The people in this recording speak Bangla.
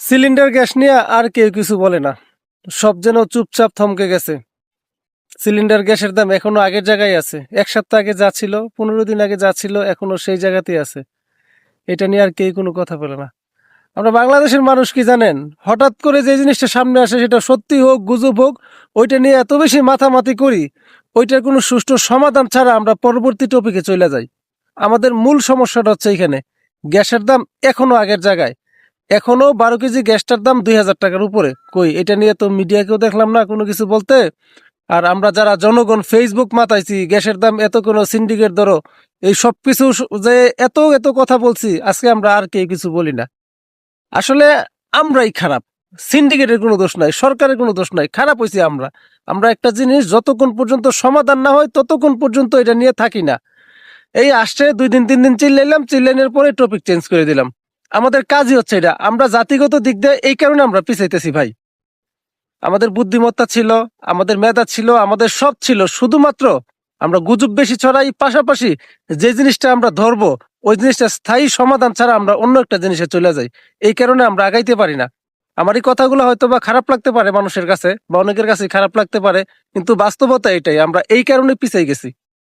সিলিন্ডার গ্যাস নিয়ে আর কেউ কিছু বলে না। সব যেন চুপচাপ থমকে গেছে। সিলিন্ডার গ্যাসের দাম এখনো আগের জায়গায় আছে। 1 সপ্তাহ আগে যা ছিল, 15 দিন আগে যা ছিল, এখনো সেই জায়গাতেই আছে। এটা নিয়ে আর কেউ কোনো কথা বলে না। আমরা বাংলাদেশের মানুষ কি জানেন, হঠাৎ করে যে জিনিসটা সামনে আসে, সেটা সত্যি হোক গুজব হোক, ওইটা নিয়ে এত বেশি মাথামাতি করি, ওইটার কোনো সুষ্ঠু সমাধান ছাড়া আমরা পরবর্তী টপিকে চলে যাই। আমাদের মূল সমস্যাটা হচ্ছে এখানে, গ্যাসের দাম এখনো আগের জায়গায়। এখনো 12 কেজি গ্যাসটার দাম 2000 টাকার উপরে। কই, এটা নিয়ে তো মিডিয়াকেও দেখলাম না কোনো কিছু বলতে। আর আমরা যারা জনগণ ফেসবুক মাতাইছি, গ্যাসের দাম এত কোনো সিন্ডিকেট ধরো, এই সব কিছু যে এত এত কথা বলছি, আজকে আমরা আর কেউ কিছু বলি না। আসলে আমরাই খারাপ। সিন্ডিকেটের কোনো দোষ নাই, সরকারের কোনো দোষ নাই, খারাপ হয়েছি আমরা। আমরা একটা জিনিস যতক্ষণ পর্যন্ত সমাধান না হয় ততক্ষণ পর্যন্ত এটা নিয়ে থাকি না। এই আসছে 2 দিন 3 দিন চিল্লাইলাম, চিল্লাইনের পরে টপিক চেঞ্জ করে দিলাম। আমাদের কাজই হচ্ছে এটা। আমরা জাতিগত দিক দিয়ে এই কারণে আমরা পিছাইতেছি ভাই। আমাদের বুদ্ধিমত্তা ছিল, আমাদের মেধা ছিল, আমাদের সব ছিল, শুধুমাত্র আমরা গুজব বেশি ছড়াই, পাশাপাশি যে জিনিসটা আমরা ধরবো ওই জিনিসটা স্থায়ী সমাধান ছাড়া আমরা অন্য একটা জিনিসে চলে যাই। এই কারণে আমরা আগাইতে পারি না। আমার এই কথাগুলো হয়তো বা খারাপ লাগতে পারে মানুষের কাছে, বা অনেকের কাছে খারাপ লাগতে পারে, কিন্তু বাস্তবতা এটাই, আমরা এই কারণে পিছাই গেছি।